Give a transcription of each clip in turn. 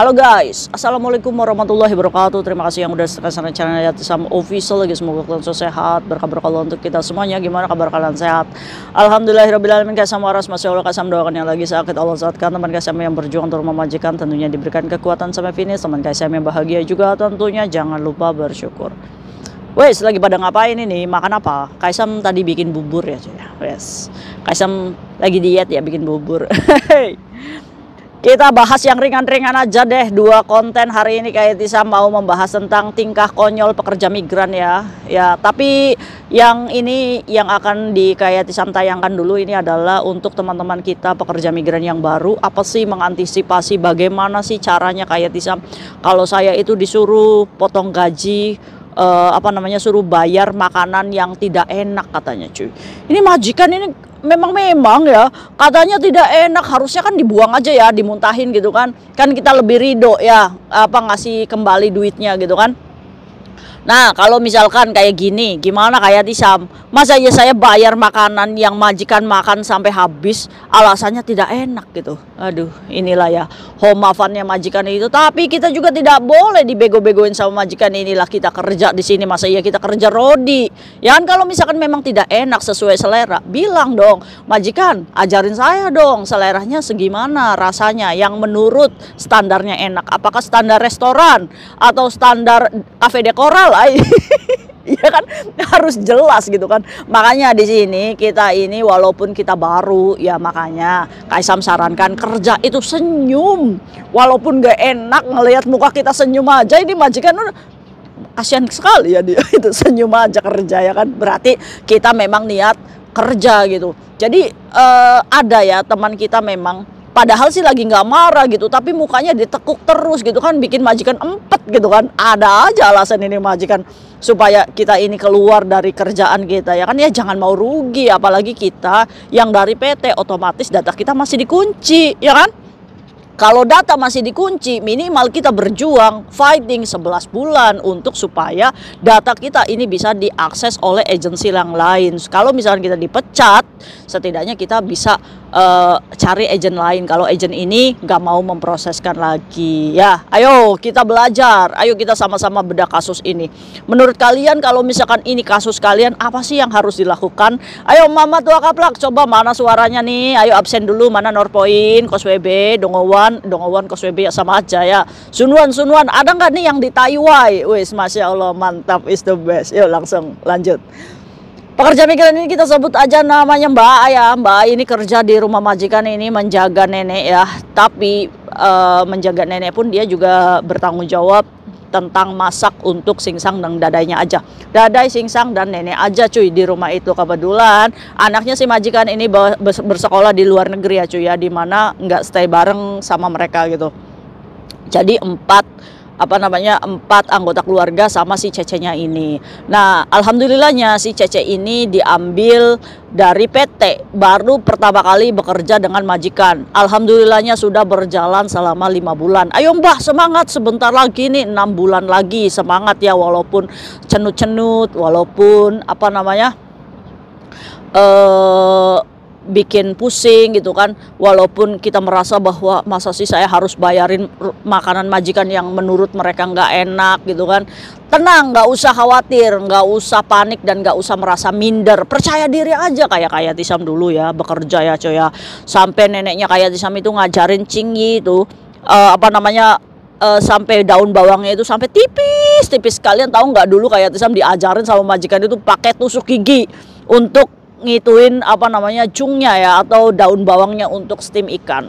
Halo guys, assalamualaikum warahmatullahi wabarakatuh. Terima kasih yang udah subscribe channel Yatisam Official lagi. Semoga kalian sehat, berkah Allah untuk kita semuanya. Gimana kabar kalian, sehat? Alhamdulillahirobbilalamin. Kasam waras, masya Allah. Kasam doakan yang lagi sakit Allah sehatkan. Teman kasam yang berjuang untuk memajikan tentunya diberikan kekuatan sampai finish. Teman kasam yang bahagia juga tentunya jangan lupa bersyukur. Wes, lagi pada ngapain ini? Makan apa? Kaisam tadi bikin bubur ya cuy. Wes, Kaisam lagi diet ya, bikin bubur. Kita bahas yang ringan-ringan aja deh. Dua konten hari ini kayak Tisa mau membahas tentang tingkah konyol pekerja migran ya. Ya, tapi yang ini yang akan di kayak Tisa tayangkan dulu ini adalah untuk teman-teman kita pekerja migran yang baru. Apa sih mengantisipasi, bagaimana sih caranya kayak Tisa kalau saya itu disuruh potong gaji, suruh bayar makanan yang tidak enak katanya cuy. Ini majikan ini memang ya katanya tidak enak, harusnya kan dibuang aja ya, dimuntahin gitu kan kita lebih ridho ya ngasih kembali duitnya gitu kan. Nah kalau misalkan kayak gini gimana kayak Tisam, masa ya saya bayar makanan yang majikan makan sampai habis alasannya tidak enak gitu. Aduh, inilah ya homafannya majikan itu. Tapi kita juga tidak boleh dibego-begoin sama majikan. Inilah kita kerja di sini, masa iya kita kerja rodi ya kan. Kalau misalkan memang tidak enak sesuai selera, bilang dong majikan, ajarin saya dong seleranya segimana rasanya yang menurut standarnya enak. Apakah standar restoran atau standar cafe dekoral? Iya kan, harus jelas gitu kan. Makanya di sini kita ini walaupun kita baru ya, makanya Kaisam sarankan kerja itu senyum. Walaupun gak enak ngelihat muka kita senyum aja, ini majikan udah kasihan sekali ya dia itu senyum aja kerja ya kan. Berarti kita memang niat kerja gitu. Jadi ada ya teman kita memang padahal sih lagi nggak marah gitu, tapi mukanya ditekuk terus gitu kan, bikin majikan empet gitu kan. Ada aja alasan ini majikan supaya kita ini keluar dari kerjaan kita ya kan. Ya jangan mau rugi, apalagi kita yang dari PT otomatis data kita masih dikunci ya kan. Kalau data masih dikunci, minimal kita berjuang fighting 11 bulan untuk supaya data kita ini bisa diakses oleh agensi yang lain. Kalau misalnya kita dipecat, setidaknya kita bisa cari agen lain kalau agen ini nggak mau memproseskan lagi ya. Ayo kita belajar, ayo kita sama-sama bedah kasus ini. Menurut kalian kalau misalkan ini kasus kalian, apa sih yang harus dilakukan? Ayo Mama Tua Kaplak, coba mana suaranya nih? Ayo absen dulu, mana Norpoin, Koswebe, Dongowan Koswebe ya sama aja ya. Sunwan ada nggak nih yang di Taiwan? Wis, masya Allah, mantap, is the best. Yuk langsung lanjut. Pekerja migran ini kita sebut aja namanya Mbak ya. Mbak ini kerja di rumah majikan ini menjaga nenek ya. Tapi menjaga nenek pun dia juga bertanggung jawab tentang masak untuk singsang dan dadainya aja. Dadai, singsang dan nenek aja cuy di rumah itu. Kebetulan anaknya si majikan ini bersekolah di luar negeri ya cuy ya, dimana nggak stay bareng sama mereka gitu. Jadi empat anggota keluarga sama si Cecenya ini. Nah alhamdulillahnya si Cece ini diambil dari PT, baru pertama kali bekerja dengan majikan. Alhamdulillahnya sudah berjalan selama 5 bulan. Ayo Mbah semangat, sebentar lagi nih 6 bulan lagi, semangat ya, walaupun cenut-cenut, walaupun bikin pusing gitu kan, walaupun kita merasa bahwa masa sih saya harus bayarin makanan majikan yang menurut mereka nggak enak gitu kan. Tenang, nggak usah khawatir, nggak usah panik, dan nggak usah merasa minder. Percaya diri aja kayak Tisam dulu ya bekerja ya coy ya. Sampai neneknya kayak Tisam itu ngajarin Cingyi itu sampai daun bawangnya itu sampai tipis. Kalian tahu nggak dulu kayak Tisam diajarin sama majikan itu pakai tusuk gigi untuk ngituin cungnya ya, atau daun bawangnya untuk steam ikan.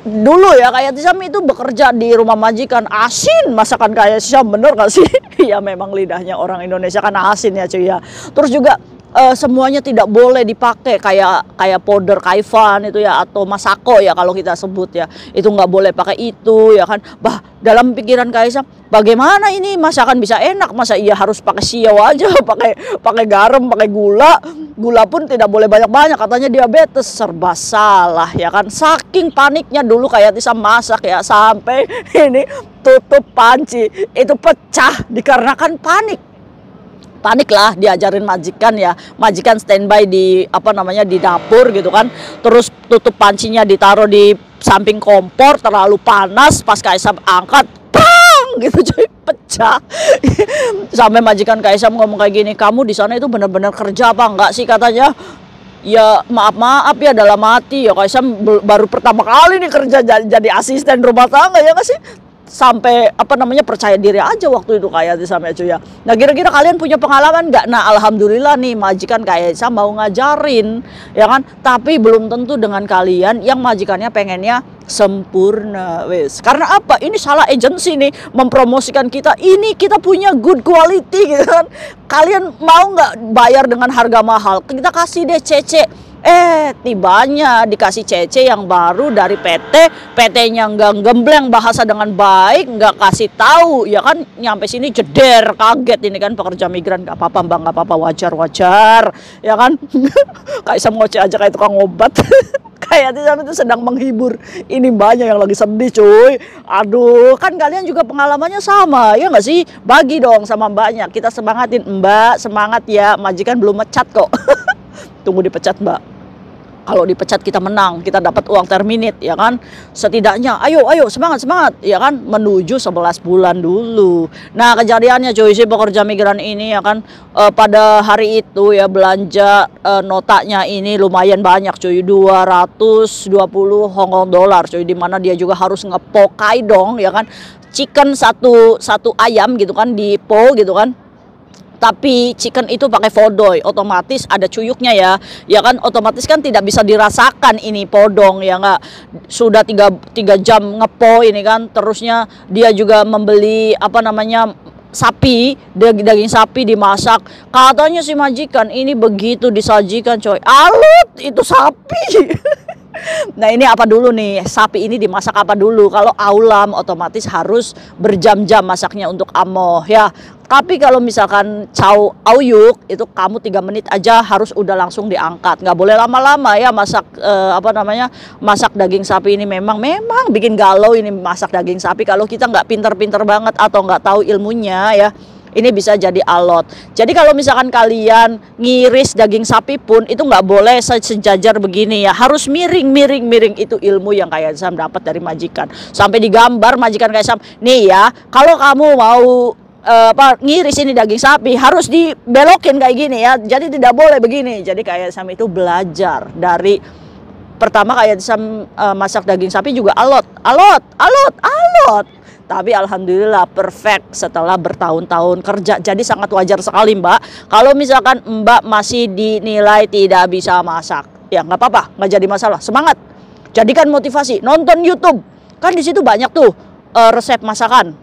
Dulu ya kayak Tisam itu bekerja di rumah majikan, asin masakan kayak Tisam, bener gak sih? Ya memang lidahnya orang Indonesia kan asin ya cuy ya. Terus juga semuanya tidak boleh dipakai kayak powder kaifan itu ya, atau masako ya kalau kita sebut ya, itu nggak boleh pakai itu ya kan. Bah, dalam pikiran Kaisang, bagaimana ini masakan bisa enak, masa iya harus pakai siau aja, pakai garam, pakai gula pun tidak boleh banyak-banyak, katanya diabetes. Serba salah ya kan. Saking paniknya dulu kayak Tisam masak ya, sampai ini tutup panci itu pecah dikarenakan panik lah, diajarin majikan ya, majikan standby di di dapur gitu kan. Terus tutup pancinya ditaruh di samping kompor terlalu panas, pas Kaisam angkat, pang gitu cuy, pecah. Sampai majikan Kaisam ngomong kayak gini, kamu di sana itu benar-benar kerja apa enggak sih katanya? Ya maaf ya dalam hati ya Kaisam baru pertama kali nih kerja jadi asisten rumah tangga ya nggak sih? Sampai apa namanya percaya diri aja waktu itu kayak sampai cuy ya. Nah kira-kira kalian punya pengalaman nggak? Nah alhamdulillah nih majikan kayak saya mau ngajarin ya kan, tapi belum tentu dengan kalian yang majikannya pengennya sempurna wes. Karena apa? Ini salah agensi nih mempromosikan kita. Ini kita punya good quality gitu kan. Kalian mau nggak bayar dengan harga mahal? Kita kasih deh CC. Tibanya dikasih CC yang baru dari PT-nya nggak gembleng bahasa dengan baik, nggak kasih tahu, ya kan nyampe sini jeder, kaget ini kan pekerja migran. Nggak apa-apa mbak, nggak apa-apa, wajar, ya kan. Kayak sama ngoceh aja kayak tukang obat. Kayak itu sedang menghibur. Ini mbaknya yang lagi sedih cuy. Aduh, kan kalian juga pengalamannya sama, ya nggak sih? Bagi dong sama mbaknya, kita semangatin, mbak semangat ya, majikan belum mecat kok. Tunggu dipecat mbak. Kalau dipecat kita menang, kita dapat uang terminit ya kan. Setidaknya ayo semangat ya kan, menuju 11 bulan dulu. Nah kejadiannya cuy, si pekerja migran ini ya kan pada hari itu ya belanja notanya ini lumayan banyak cuy, 220 Hong Kong dollar cuy, dimana dia juga harus ngepokai dong ya kan, chicken satu ayam gitu kan di po gitu kan. Tapi chicken itu pakai fodoy, otomatis ada cuyuknya ya kan, otomatis kan tidak bisa dirasakan ini podong ya nggak. Sudah 3 jam ngepo ini kan, terusnya dia juga membeli apa namanya sapi, daging sapi dimasak. Katanya si majikan ini begitu disajikan coy, alut itu sapi. Nah ini apa dulu nih, sapi ini dimasak apa dulu? Kalau aulam otomatis harus berjam-jam masaknya untuk amoh ya. Tapi kalau misalkan chow auyuk itu kamu 3 menit aja harus udah langsung diangkat. Nggak boleh lama-lama ya masak apa namanya, masak daging sapi ini memang bikin galau ini masak daging sapi kalau kita nggak pinter-pinter banget atau nggak tahu ilmunya ya. Ini bisa jadi alot. Jadi kalau misalkan kalian ngiris daging sapi pun itu nggak boleh sejajar begini ya, harus miring. Itu ilmu yang kayak Sam dapat dari majikan. Sampai digambar majikan kayak Sam, nih ya, kalau kamu mau ngiris ini daging sapi harus dibelokin kayak gini ya, jadi tidak boleh begini. Jadi kayak Sam itu belajar dari pertama kayak Sam masak daging sapi juga alot. Tapi alhamdulillah perfect setelah bertahun-tahun kerja. Jadi sangat wajar sekali mbak kalau misalkan mbak masih dinilai tidak bisa masak. Ya nggak apa-apa, nggak jadi masalah. Semangat, jadikan motivasi, nonton YouTube. Kan di situ banyak tuh resep masakan.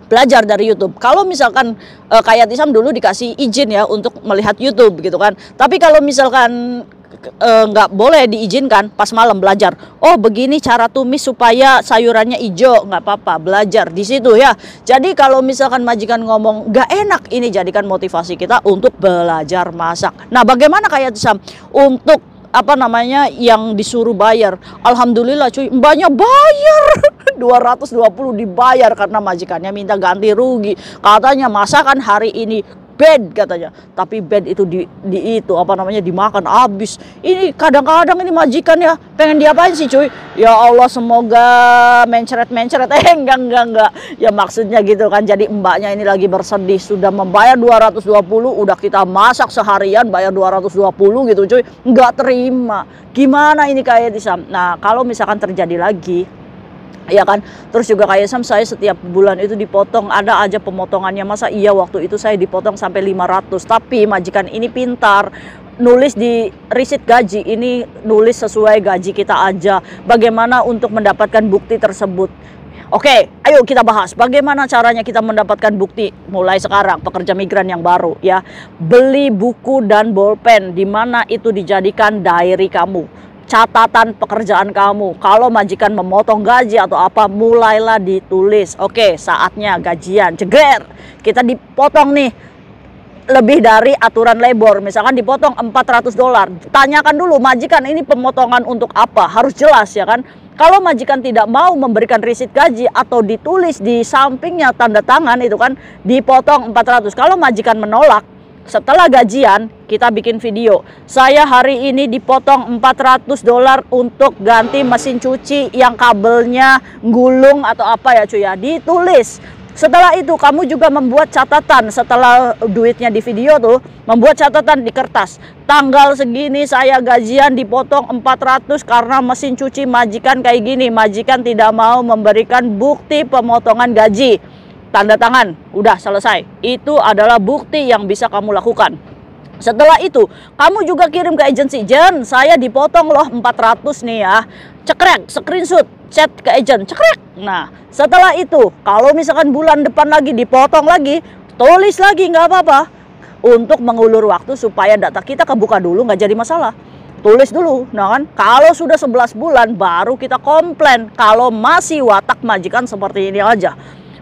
Belajar dari YouTube. Kalau misalkan kayak Tisam dulu dikasih izin ya untuk melihat YouTube gitu kan. Tapi kalau misalkan nggak boleh diizinkan, pas malam belajar. Oh begini cara tumis supaya sayurannya hijau, nggak apa-apa, belajar di situ ya. Jadi kalau misalkan majikan ngomong nggak enak, ini jadikan motivasi kita untuk belajar masak. Nah bagaimana kayak Tisam untuk apa namanya yang disuruh bayar? Alhamdulillah cuy, mbaknya bayar 220 dibayar karena majikannya minta ganti rugi. Katanya masakan hari ini bed katanya, tapi bed itu di itu apa namanya dimakan habis. Ini kadang-kadang ini majikan ya pengen diapain sih cuy? Ya Allah semoga mencret enggak ya maksudnya gitu kan. Jadi mbaknya ini lagi bersedih, sudah membayar 220, udah kita masak seharian bayar 220 gitu cuy, nggak terima. Gimana ini kayak Tisam? Nah kalau misalkan terjadi lagi ya kan, terus juga kayak Sam, saya setiap bulan itu dipotong, ada aja pemotongannya. Masa iya waktu itu saya dipotong sampai 500. Tapi majikan ini pintar, nulis di risit gaji ini, nulis sesuai gaji kita aja. Bagaimana untuk mendapatkan bukti tersebut? Oke, ayo kita bahas bagaimana caranya kita mendapatkan bukti. Mulai sekarang pekerja migran yang baru ya, beli buku dan bolpen, dimana itu dijadikan diary kamu, catatan pekerjaan kamu. Kalau majikan memotong gaji atau apa, mulailah ditulis. Oke, saatnya gajian, jeger, kita dipotong nih lebih dari aturan labor, misalkan dipotong 400 dolar. Tanyakan dulu majikan, ini pemotongan untuk apa, harus jelas ya kan. Kalau majikan tidak mau memberikan risit gaji atau ditulis di sampingnya tanda tangan itu kan dipotong 400. Kalau majikan menolak, setelah gajian kita bikin video. Saya hari ini dipotong $400 untuk ganti mesin cuci yang kabelnya gulung atau apa ya cuy ya. Ditulis. Setelah itu kamu juga membuat catatan setelah duitnya di video tuh, membuat catatan di kertas. Tanggal segini saya gajian dipotong 400 karena mesin cuci majikan kayak gini. Majikan tidak mau memberikan bukti pemotongan gaji. Tanda tangan, udah selesai. Itu adalah bukti yang bisa kamu lakukan. Setelah itu, kamu juga kirim ke agensi. Jen, saya dipotong loh 400 nih ya. Cekrek, screenshot, chat ke agent, cekrek. Nah, setelah itu, kalau misalkan bulan depan lagi dipotong lagi, tulis lagi, nggak apa-apa. Untuk mengulur waktu supaya data kita kebuka dulu, nggak jadi masalah. Tulis dulu, nah kan? Kalau sudah 11 bulan, baru kita komplain. Kalau masih watak majikan seperti ini aja.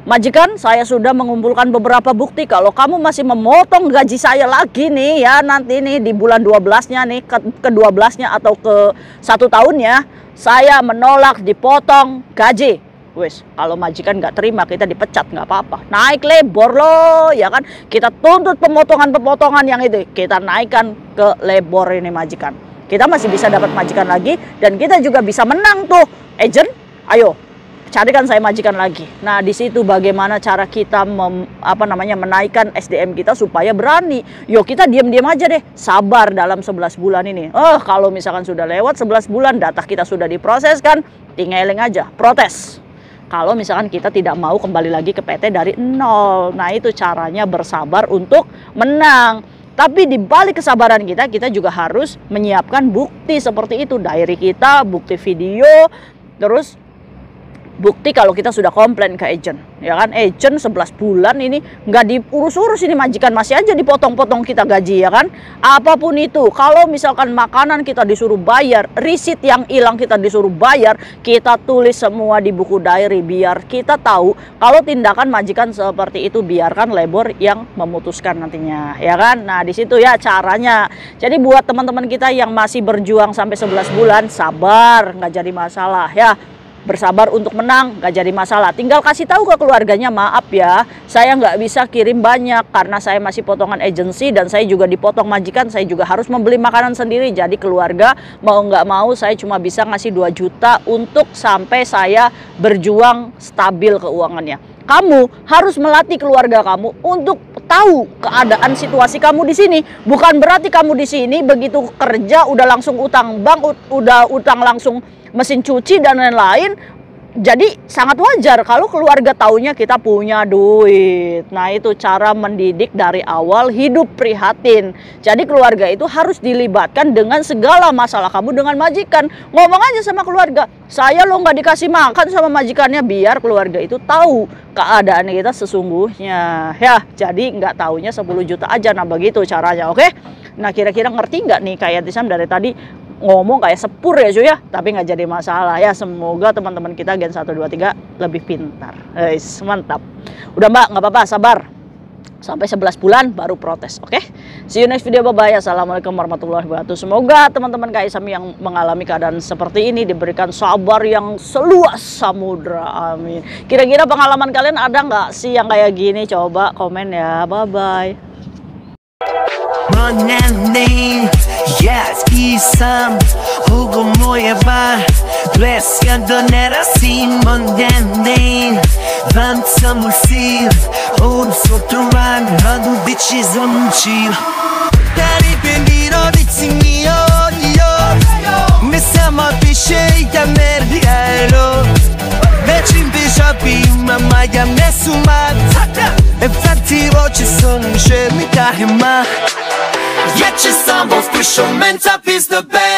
Majikan, saya sudah mengumpulkan beberapa bukti kalau kamu masih memotong gaji saya lagi nih ya, nanti nih di bulan 12-nya nih, ke 12-nya atau ke 1 tahunnya, saya menolak dipotong gaji. Wes, kalau majikan nggak terima, kita dipecat, nggak apa-apa. Naik lebor loh, ya kan? Kita tuntut pemotongan-pemotongan yang itu, kita naikkan ke lebor ini majikan. Kita masih bisa dapat majikan lagi, dan kita juga bisa menang tuh. Agent, ayo. Carikan saya majikan lagi. Nah, di situ bagaimana cara kita menaikkan SDM kita supaya berani. Yuk kita diam-diam aja deh. Sabar dalam 11 bulan ini. Kalau misalkan sudah lewat 11 bulan, data kita sudah diproses kan, tinggalin aja, protes. Kalau misalkan kita tidak mau kembali lagi ke PT dari nol. Nah, itu caranya bersabar untuk menang. Tapi di balik kesabaran kita juga harus menyiapkan bukti seperti itu. Diary kita, bukti video, terus bukti kalau kita sudah komplain ke agent, ya kan? Agent 11 bulan ini nggak diurus-urus, ini majikan masih aja dipotong-potong kita gaji, ya kan? Apapun itu, kalau misalkan makanan kita disuruh bayar, receipt yang hilang kita disuruh bayar, kita tulis semua di buku diary biar kita tahu kalau tindakan majikan seperti itu, biarkan labor yang memutuskan nantinya, ya kan? Nah, di situ ya caranya. Jadi buat teman-teman kita yang masih berjuang sampai 11 bulan, sabar, nggak jadi masalah ya. Bersabar untuk menang, gak jadi masalah. Tinggal kasih tahu ke keluarganya, maaf ya, saya nggak bisa kirim banyak karena saya masih potongan agensi dan saya juga dipotong majikan. Saya juga harus membeli makanan sendiri. Jadi keluarga mau nggak mau saya cuma bisa ngasih 2 juta untuk sampai saya berjuang stabil keuangannya. Kamu harus melatih keluarga kamu untuk tahu keadaan situasi kamu di sini. Bukan berarti kamu di sini begitu kerja udah langsung utang bank, udah utang langsung mesin cuci dan lain-lain. Jadi sangat wajar kalau keluarga taunya kita punya duit. Nah, itu cara mendidik dari awal, hidup prihatin. Jadi keluarga itu harus dilibatkan dengan segala masalah kamu dengan majikan. Ngomong aja sama keluarga, saya lo nggak dikasih makan sama majikannya, biar keluarga itu tahu keadaan kita sesungguhnya. Ya, jadi nggak taunya 10 juta aja. Nah, begitu caranya, oke? Nah, kira-kira ngerti nggak nih kayak Tisam dari tadi ngomong kayak sepur ya cuy ya, tapi nggak jadi masalah ya. Semoga teman-teman kita Gen 1, 2, 3 lebih pintar. Mantap. Udah mbak, nggak apa-apa, sabar. Sampai 11 bulan baru protes, oke? See you next video, bye-bye. Assalamualaikum warahmatullahi wabarakatuh. Semoga teman-teman KSM yang mengalami keadaan seperti ini diberikan sabar yang seluas samudra, amin. Kira-kira pengalaman kalian ada nggak sih yang kayak gini? Coba komen ya, bye-bye. Yes, isam hugo moyeba blescado nera simon dendin vantam ulsil on sotran hadu bitches on chill dari beniro ditsinio yo mesama pishe ya mergalo vecin bishapi mama ya mesuma infatti voce son scemi kahima. Yet your son both push your mental piece the best.